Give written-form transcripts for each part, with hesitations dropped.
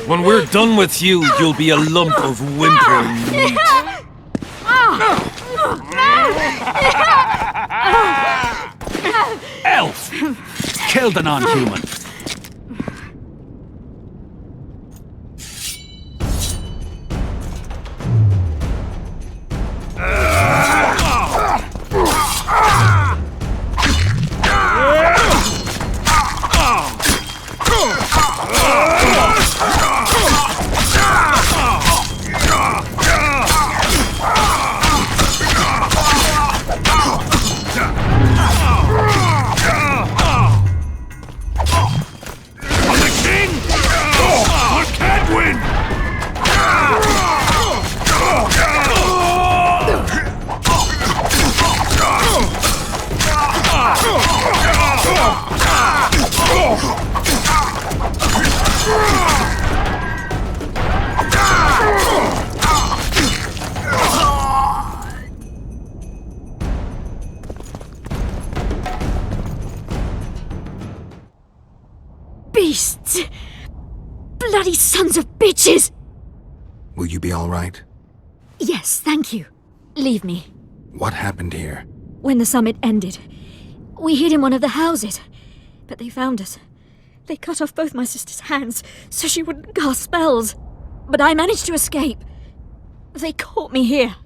When we're done with you, you'll be a lump of whimpering meat. Elf! Kill the non-human. Beasts! Bloody sons of bitches! Will you be all right? Yes, thank you. Leave me. What happened here? When the summit ended, we hid in one of the houses. But they found us. They cut off both my sister's hands so she wouldn't cast spells. But I managed to escape. They caught me here.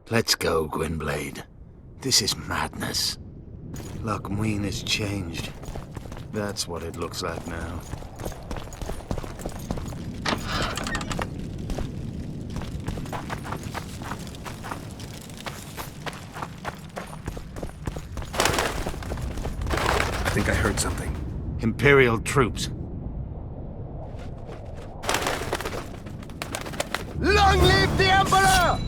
Let's go, Gwynblade. This is madness. Lochmuin has changed. That's what it looks like now. I think I heard something. Imperial troops. Long live the Emperor!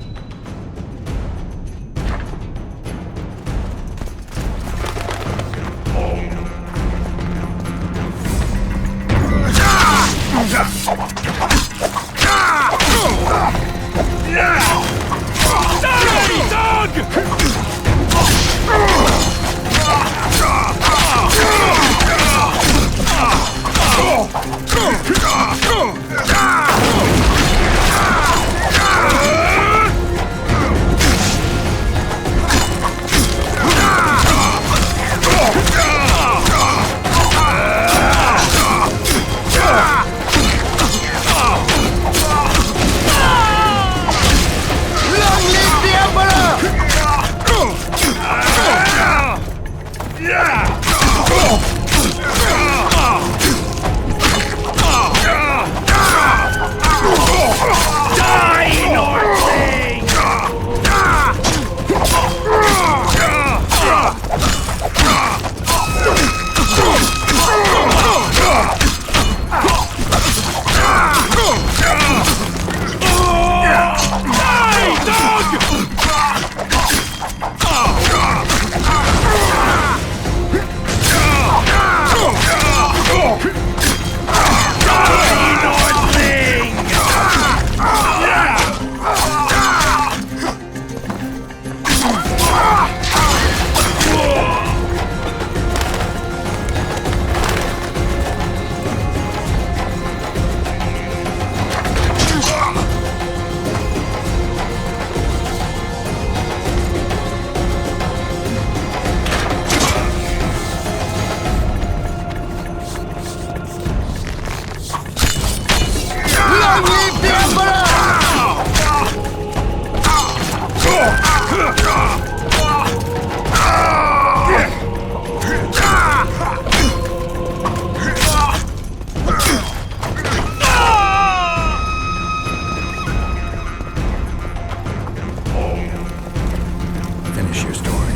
Finish your story.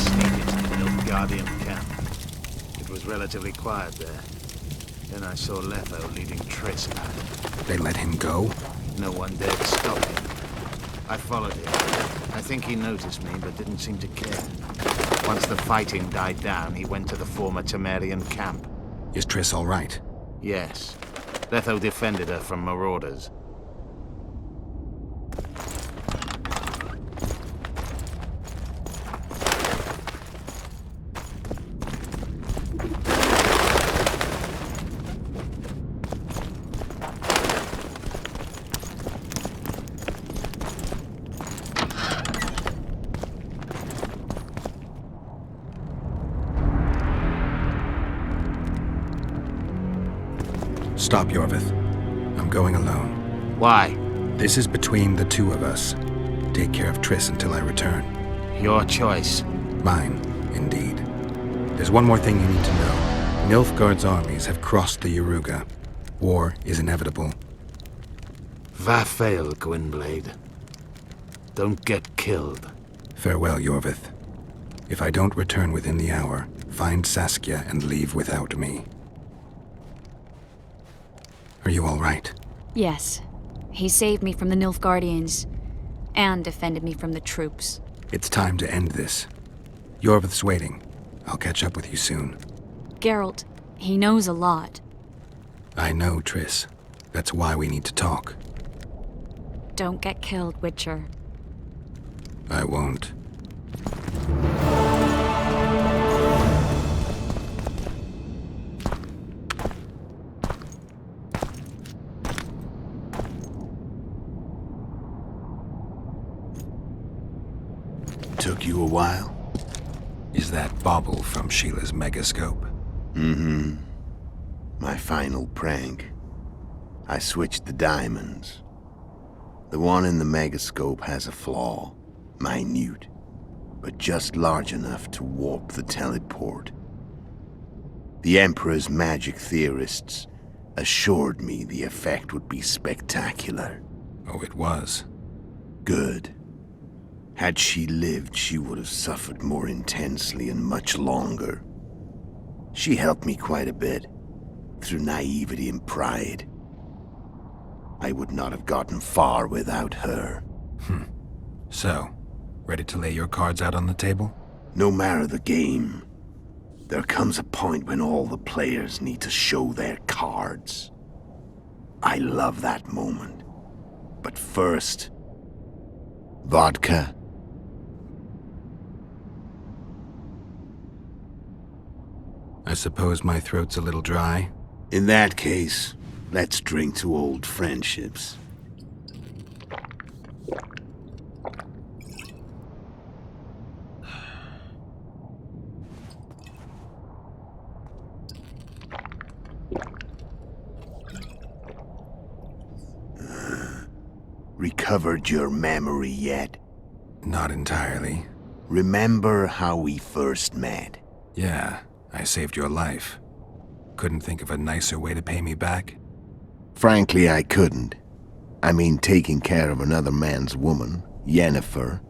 Sneaked into the Nilfgaardian camp. It was relatively quiet there. Then I saw Letho leading Triss out. They let him go? No one dared stop him. I followed him. I think he noticed me, but didn't seem to care. Once the fighting died down, he went to the former Temerian camp. Is Triss all right? Yes. Letho defended her from marauders. Stop, Yorvith. I'm going alone. Why? This is between the two of us. Take care of Triss until I return. Your choice. Mine, indeed. There's one more thing you need to know. Nilfgaard's armies have crossed the Yaruga. War is inevitable. Va fail, Gwynblade. Don't get killed. Farewell, Yorvith. If I don't return within the hour, find Saskia and leave without me. Are you all right? Yes. He saved me from the Nilfgaardians, and defended me from the troops. It's time to end this. Yorvith's waiting. I'll catch up with you soon. Geralt, he knows a lot. I know, Triss. That's why we need to talk. Don't get killed, Witcher. I won't. Took you a while? Is that bauble from Sheila's megascope? Mm-hmm. My final prank. I switched the diamonds. The one in the megascope has a flaw. Minute. But just large enough to warp the teleport. The Emperor's magic theorists assured me the effect would be spectacular. Oh, it was. Good. Had she lived, she would have suffered more intensely and much longer. She helped me quite a bit, through naivety and pride. I would not have gotten far without her. So, ready to lay your cards out on the table? No matter the game, there comes a point when all the players need to show their cards. I love that moment. But first, vodka. I suppose my throat's a little dry. In that case, let's drink to old friendships. Recovered your memory yet? Not entirely. Remember how we first met? Yeah, I saved your life. Couldn't think of a nicer way to pay me back? Frankly, I couldn't. I mean, taking care of another man's woman, Yennefer.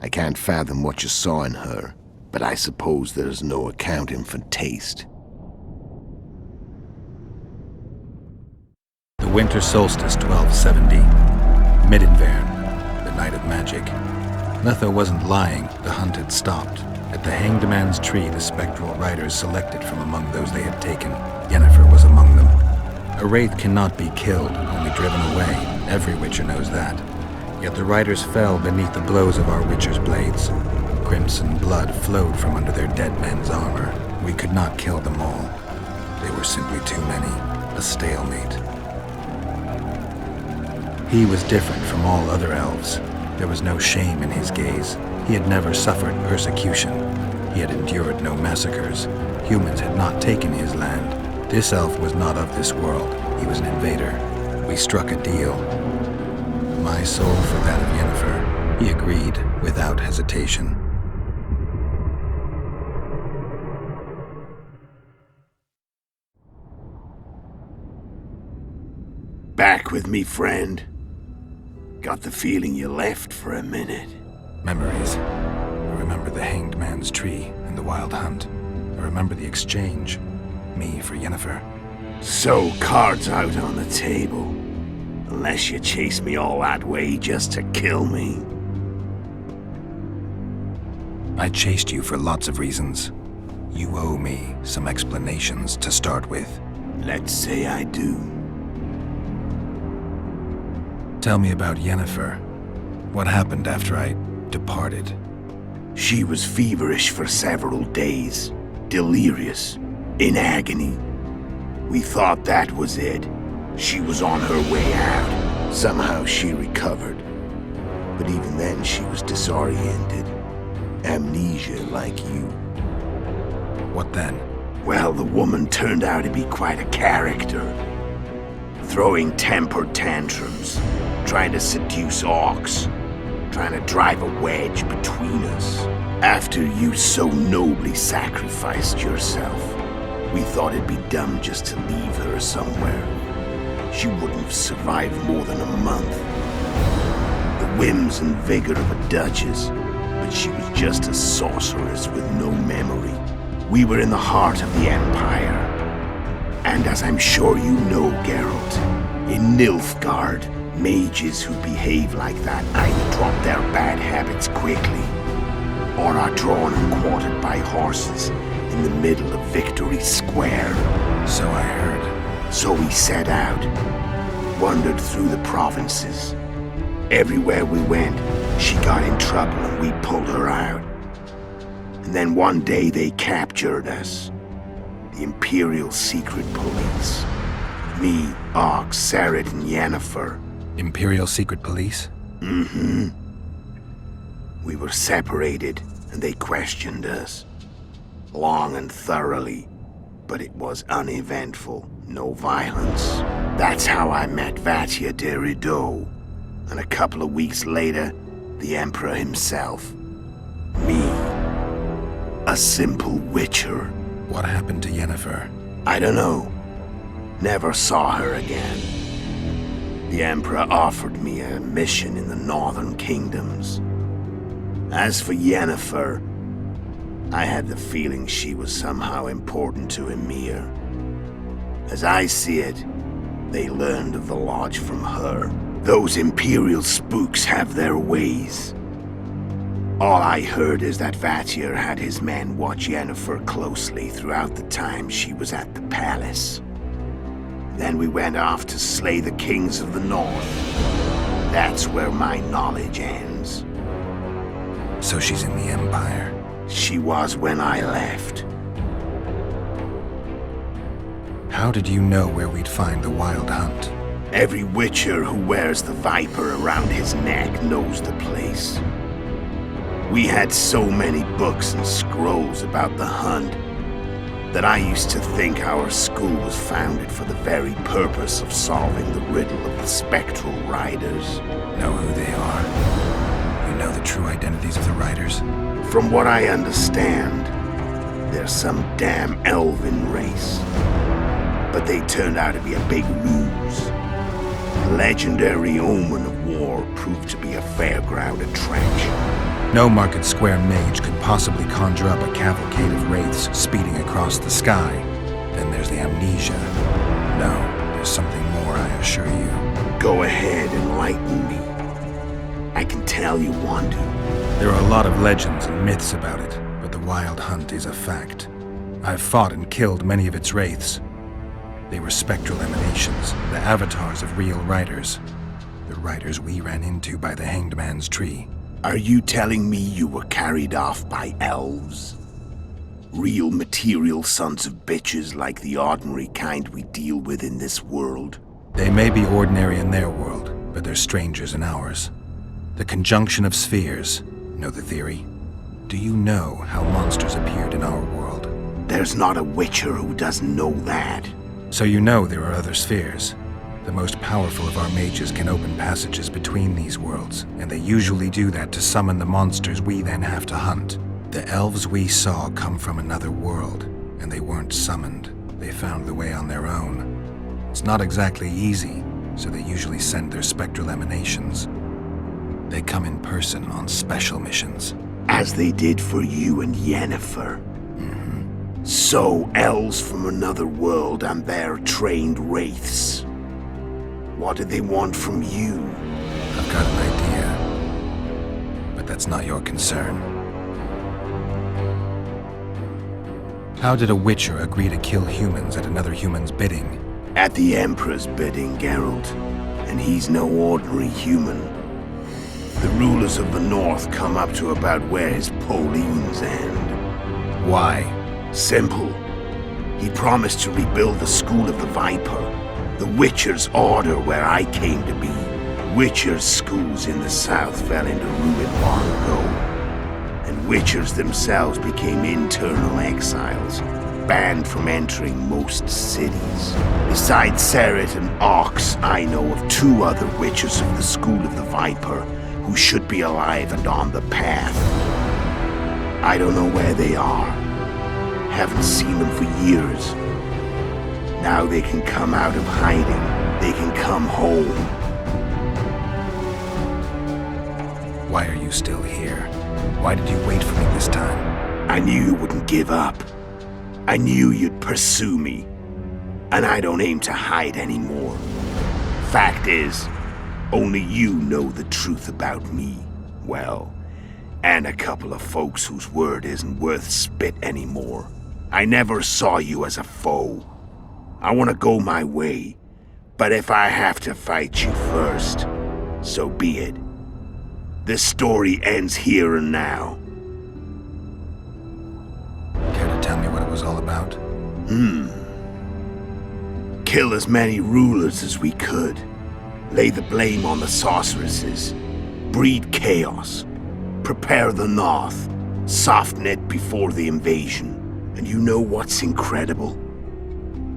I can't fathom what you saw in her, but I suppose there's no accounting for taste. The winter solstice 1270. Midinvern, the night of magic. Letho wasn't lying, the hunt had stopped. At the Hanged Man's Tree, the spectral riders selected from among those they had taken. Yennefer was among them. A wraith cannot be killed, only driven away. Every Witcher knows that. Yet the riders fell beneath the blows of our Witcher's blades. Crimson blood flowed from under their dead men's armor. We could not kill them all. They were simply too many. A stalemate. He was different from all other elves. There was no shame in his gaze. He had never suffered persecution. He had endured no massacres. Humans had not taken his land. This elf was not of this world. He was an invader. We struck a deal. My soul for that of Yennefer. He agreed without hesitation. Back with me, friend. Got the feeling you left for a minute. Memories. I remember the Hanged Man's Tree and the Wild Hunt. I remember the exchange. Me for Yennefer. So, cards out on the table. Unless you chase me all that way just to kill me. I chased you for lots of reasons. You owe me some explanations to start with. Let's say I do. Tell me about Yennefer. What happened after I departed? She was feverish for several days. Delirious. In agony. We thought that was it. She was on her way out. Somehow she recovered. But even then she was disoriented. Amnesia like you. What then? Well, the woman turned out to be quite a character. throwing temper tantrums, trying to seduce orcs, trying to drive a wedge between us. After you so nobly sacrificed yourself, we thought it'd be dumb just to leave her somewhere. She wouldn't have survived more than a month. The whims and vigor of a duchess, but she was just a sorceress with no memory. We were in the heart of the Empire. And as I'm sure you know, Geralt, in Nilfgaard, mages who behave like that either drop their bad habits quickly, or are drawn and quartered by horses in the middle of Victory Square. So I heard. So we set out, wandered through the provinces. Everywhere we went, she got in trouble and we pulled her out. And then one day they captured us. The Imperial Secret Police. Me, Og, Sarah, and Yennefer. Imperial Secret Police? Mm-hmm. We were separated, and they questioned us. Long and thoroughly, but it was uneventful, no violence. That's how I met Vatia de Rideau, and a couple of weeks later, the Emperor himself. Me, a simple witcher. What happened to Yennefer? I don't know. Never saw her again. The Emperor offered me a mission in the northern kingdoms. As for Yennefer, I had the feeling she was somehow important to Emir. As I see it, they learned of the Lodge from her. Those Imperial spooks have their ways. All I heard is that Vatir had his men watch Yennefer closely throughout the time she was at the palace. Then we went off to slay the kings of the north. That's where my knowledge ends. So she's in the Empire? She was when I left. How did you know where we'd find the Wild Hunt? Every witcher who wears the viper around his neck knows the place. We had so many books and scrolls about the hunt that I used to think our school was founded for the very purpose of solving the riddle of the spectral riders. Know who they are? You know the true identities of the riders? From what I understand, they're some damn elven race. But they turned out to be a big ruse. The legendary omen of war proved to be a fairground attraction. No Market Square mage could possibly conjure up a cavalcade of wraiths speeding across the sky. Then there's the amnesia. No, there's something more, I assure you. Go ahead, enlighten me. I can tell you want to. There are a lot of legends and myths about it, but the Wild Hunt is a fact. I've fought and killed many of its wraiths. They were spectral emanations, the avatars of real riders. The riders we ran into by the Hanged Man's Tree. Are you telling me you were carried off by elves? Real material sons of bitches like the ordinary kind we deal with in this world? They may be ordinary in their world, but they're strangers in ours. The conjunction of spheres. Know the theory? Do you know how monsters appeared in our world? There's not a witcher who doesn't know that. So you know there are other spheres. The most powerful of our mages can open passages between these worlds, and they usually do that to summon the monsters we then have to hunt. The elves we saw come from another world, and they weren't summoned. They found the way on their own. It's not exactly easy, so they usually send their spectral emanations. They come in person on special missions. As they did for you and Yennefer. Mm-hmm. So, elves from another world and their trained wraiths. What do they want from you? I've got an idea, but that's not your concern. How did a witcher agree to kill humans at another human's bidding? At the Emperor's bidding, Geralt. And he's no ordinary human. The rulers of the North come up to about where his Pauline's end. Why? Simple. He promised to rebuild the School of the Viper. The Witcher's Order where I came to be. Witcher's schools in the south fell into ruin long ago. And Witchers themselves became internal exiles. banned from entering most cities. Besides Seret and Ox, I know of 2 other witches of the School of the Viper who should be alive and on the path. I don't know where they are. Haven't seen them for years. Now they can come out of hiding. They can come home. Why are you still here? Why did you wait for me this time? I knew you wouldn't give up. I knew you'd pursue me. And I don't aim to hide anymore. Fact is, only you know the truth about me. Well, and a couple of folks whose word isn't worth spit anymore. I never saw you as a foe. I want to go my way. But if I have to fight you first, so be it. This story ends here and now. Care to tell me what it was all about? Kill as many rulers as we could. Lay the blame on the sorceresses. Breed chaos. Prepare the North. Soften it before the invasion. And you know what's incredible?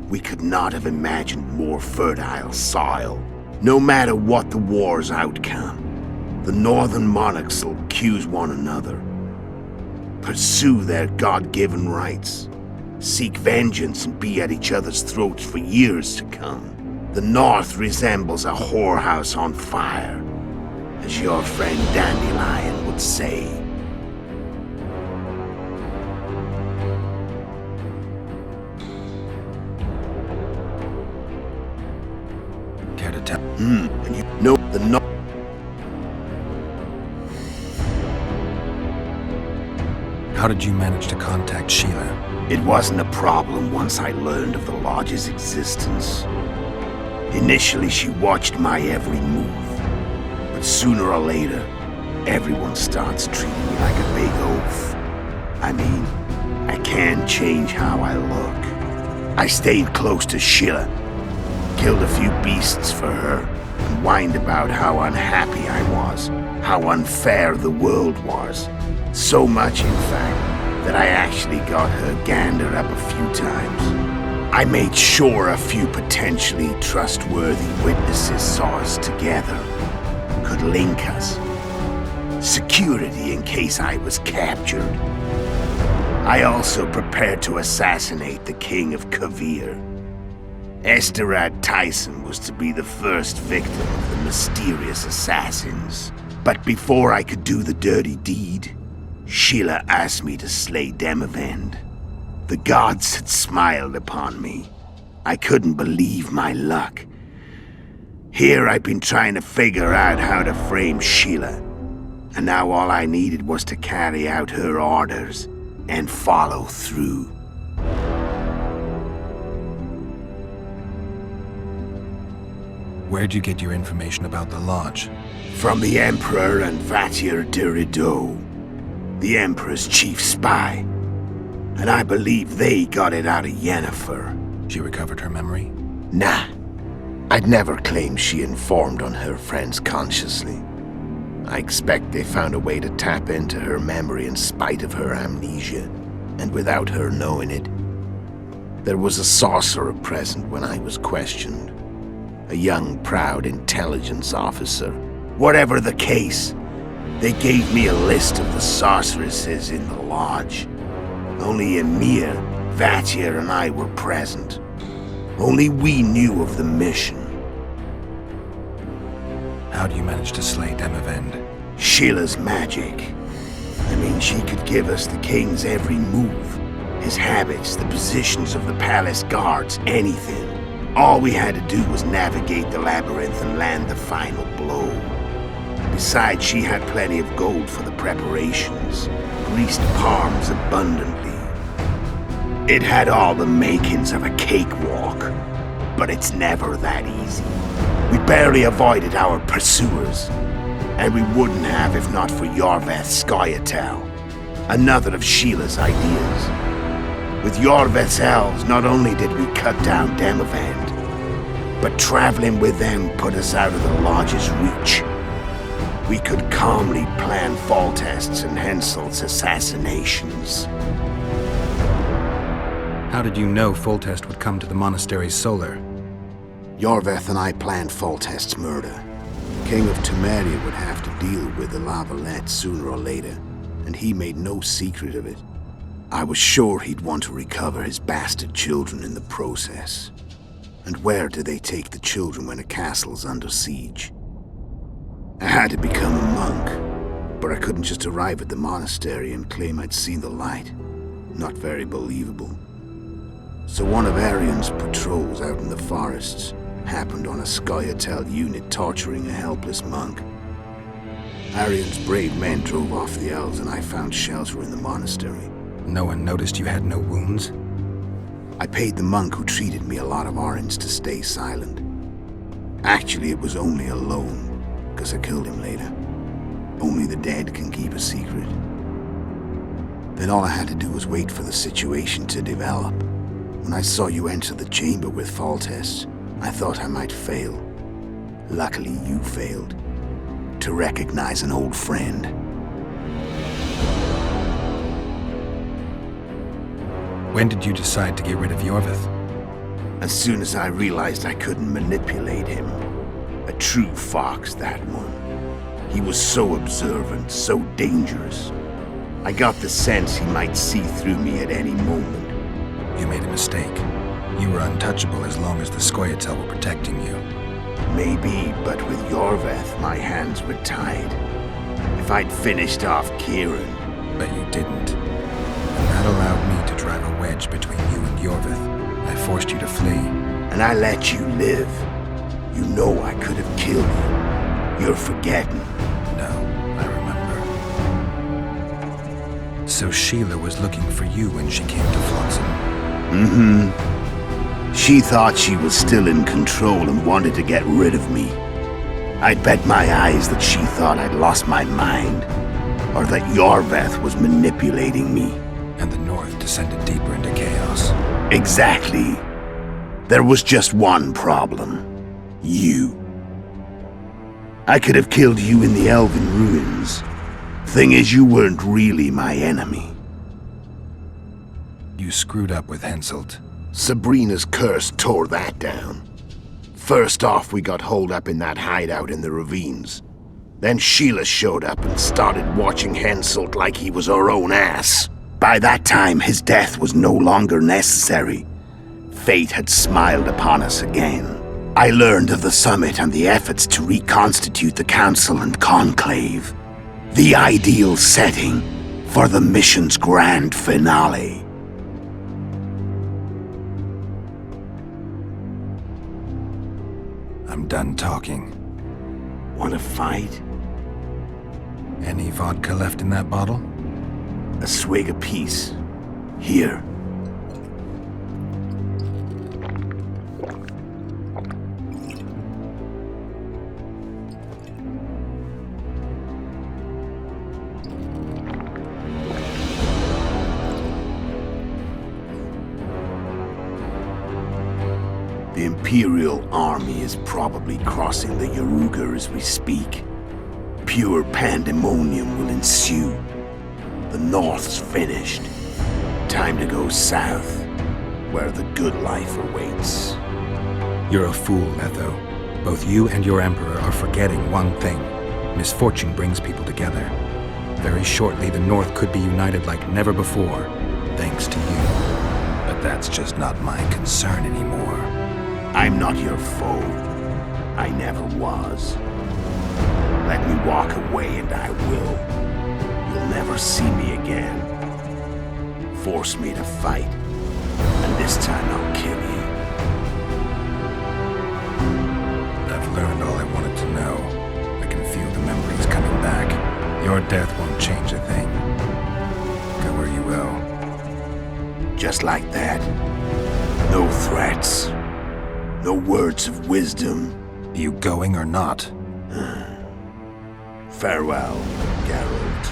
We could not have imagined more fertile soil. No matter what the war's outcome, the northern monarchs will accuse one another. Pursue their God-given rights. Seek vengeance and be at each other's throats for years to come. The North resembles a whorehouse on fire, as your friend Dandelion would say. Care to tell? And you know the North. How did you manage to contact Sheila? It wasn't a problem once I learned of the Lodge's existence. Initially, she watched my every move. But sooner or later, everyone starts treating me like a big oaf. I mean, I can't change how I look. I stayed close to Sheila, killed a few beasts for her, and whined about how unhappy I was, how unfair the world was. So much, in fact, that I actually got her gander up a few times. I made sure a few potentially trustworthy witnesses saw us together, could link us. Security in case I was captured. I also prepared to assassinate the King of Kavir. Esterad Tyson was to be the first victim of the mysterious assassins. But before I could do the dirty deed, Sheila asked me to slay Demavend. The gods had smiled upon me. I couldn't believe my luck. Here I've been trying to figure out how to frame Sheila, and now all I needed was to carry out her orders and follow through. Where'd you get your information about the Lodge? From the Emperor and Vatir de Rideau, the Emperor's chief spy. And I believe they got it out of Yennefer. She recovered her memory? Nah. I'd never claimed she informed on her friends consciously. I expect they found a way to tap into her memory in spite of her amnesia, and without her knowing it. There was a sorcerer present when I was questioned. A young, proud intelligence officer. Whatever the case, they gave me a list of the sorceresses in the Lodge. Only Emir, Vatir, and I were present. Only we knew of the mission. How do you manage to slay Demavend? Sheila's magic. I mean, she could give us the king's every move. His habits, the positions of the palace guards, anything. All we had to do was navigate the labyrinth and land the final blow. Besides, she had plenty of gold for the preparations. Greased palms abundantly. It had all the makings of a cakewalk. But it's never that easy. We barely avoided our pursuers. And we wouldn't have if not for Yorveth Scoia'tael, another of Sheila's ideas. With Yorveth's elves, not only did we cut down Demavend, but traveling with them put us out of the Lodge's reach. We could calmly plan Foltest's and Hensel's assassinations. How did you know Foltest would come to the monastery's solar? Yorveth and I planned Foltest's murder. King of Temeria would have to deal with the Lavalette sooner or later, and he made no secret of it. I was sure he'd want to recover his bastard children in the process. And where do they take the children when a castle's under siege? I had to become a monk, but I couldn't just arrive at the monastery and claim I'd seen the light. Not very believable. So one of Arian's patrols out in the forests happened on a Scoia'tael unit torturing a helpless monk. Arian's brave men drove off the elves and I found shelter in the monastery. No one noticed you had no wounds? I paid the monk who treated me a lot of orange to stay silent. Actually, it was only a loan, because I killed him later. Only the dead can keep a secret. Then all I had to do was wait for the situation to develop. When I saw you enter the chamber with Foltest, I thought I might fail. Luckily, you failed. To recognize an old friend. When did you decide to get rid of Yorveth? As soon as I realized I couldn't manipulate him. A true fox, that one. He was so observant, so dangerous. I got the sense he might see through me at any moment. You made a mistake. You were untouchable as long as the Scoia'tael were protecting you. Maybe, but with Yorveth, my hands were tied. If I'd finished off Kieran... But you didn't. And that allowed me to drive a wedge between you and Yorveth. I forced you to flee. And I let you live. You know I could have killed you. You're forgetting. No, I remember. So Sheila was looking for you when she came to Flotsam? Mm-hmm. She thought she was still in control and wanted to get rid of me. I'd bet my eyes that she thought I'd lost my mind, or that Yorveth was manipulating me. And the North descended deeper into chaos. Exactly. There was just one problem. You. I could have killed you in the Elven ruins. Thing is, you weren't really my enemy. You screwed up with Henselt. Sabrina's curse tore that down. First off, we got holed up in that hideout in the ravines. Then Sheila showed up and started watching Henselt like he was her own ass. By that time, his death was no longer necessary. Fate had smiled upon us again. I learned of the summit and the efforts to reconstitute the council and conclave. The ideal setting for the mission's grand finale. I'm done talking. Want to fight? Any vodka left in that bottle? A swig apiece. Here. The Imperial army is probably crossing the Yaruga as we speak. Pure pandemonium will ensue. The North's finished. Time to go south, where the good life awaits. You're a fool, Letho. Both you and your Emperor are forgetting one thing. Misfortune brings people together. Very shortly, the North could be united like never before, thanks to you. But that's just not my concern anymore. I'm not your foe. I never was. Let me walk away and I will. You'll never see me again. Force me to fight, and this time I'll kill you. I've learned all I wanted to know. I can feel the memories coming back. Your death won't change a thing. Go where you will. Just like that. No threats. No words of wisdom. You going or not? Farewell, Geralt.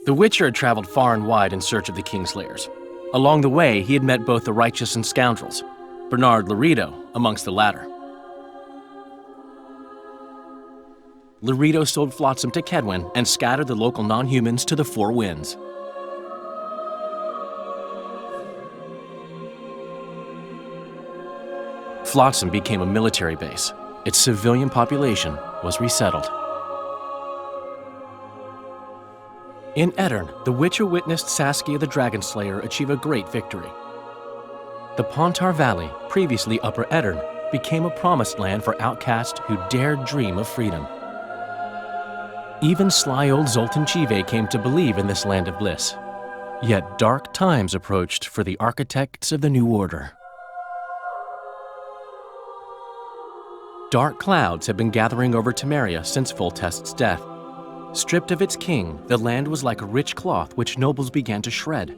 The Witcher had traveled far and wide in search of the Kingslayers. Along the way, he had met both the righteous and scoundrels, Bernard Laredo amongst the latter. Laredo sold Flotsam to Kedwin and scattered the local non-humans to the four winds. Flotsam became a military base. Its civilian population was resettled. In Edirn, the Witcher witnessed Saskia the Dragonslayer achieve a great victory. The Pontar Valley, previously Upper Edirn, became a promised land for outcasts who dared dream of freedom. Even sly old Zoltan Chive came to believe in this land of bliss. Yet dark times approached for the architects of the New Order. Dark clouds had been gathering over Temeria since Foltest's death. Stripped of its king, the land was like a rich cloth which nobles began to shred.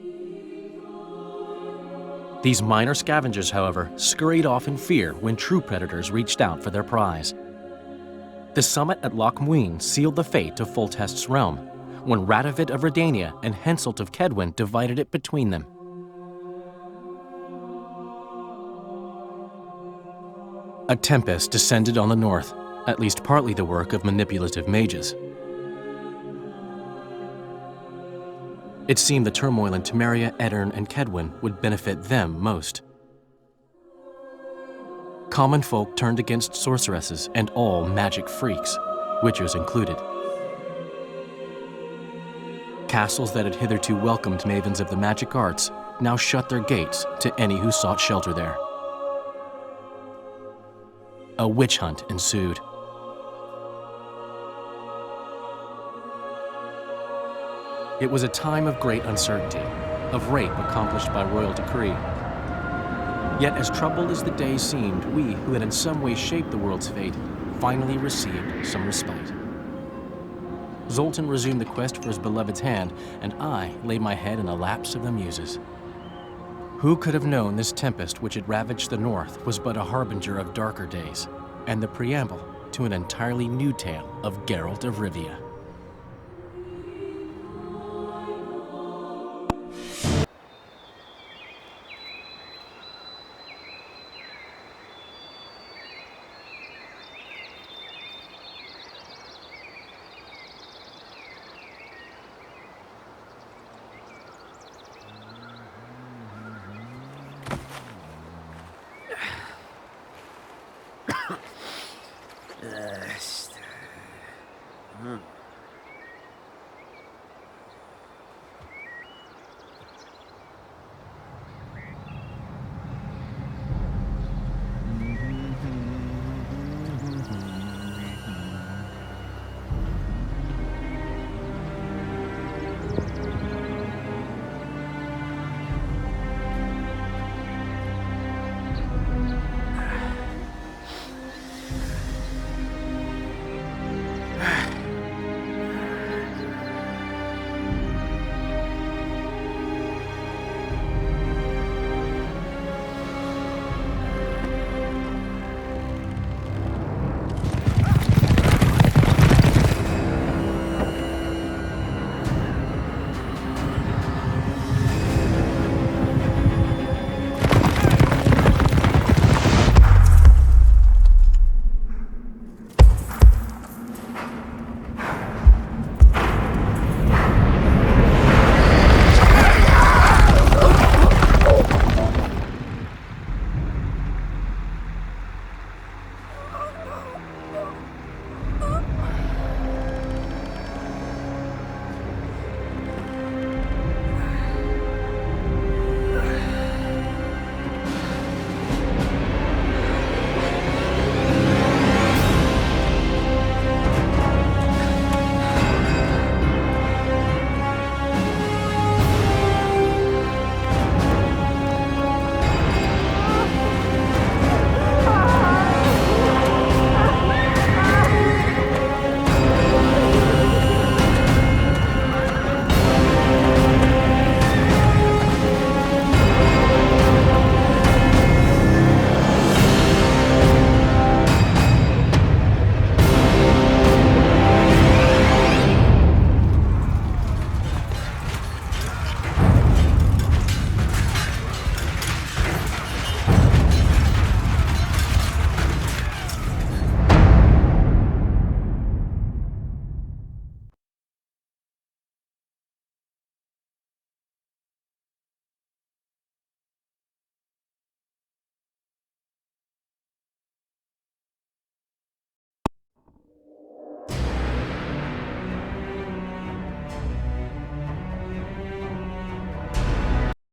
These minor scavengers, however, scurried off in fear when true predators reached out for their prize. The summit at Loch Muin sealed the fate of Foltest's realm, when Radovid of Redania and Henselt of Kedwin divided it between them. A tempest descended on the north, at least partly the work of manipulative mages. It seemed the turmoil in Temeria, Edirn, and Kedwin would benefit them most. Common folk turned against sorceresses and all magic freaks, witchers included. Castles that had hitherto welcomed mavens of the magic arts now shut their gates to any who sought shelter there. A witch hunt ensued. It was a time of great uncertainty, of rape accomplished by royal decree. Yet as troubled as the days seemed, we, who had in some way shaped the world's fate, finally received some respite. Zoltan resumed the quest for his beloved's hand, and I laid my head in a lapse of the muses. Who could have known this tempest which had ravaged the north was but a harbinger of darker days, and the preamble to an entirely new tale of Geralt of Rivia.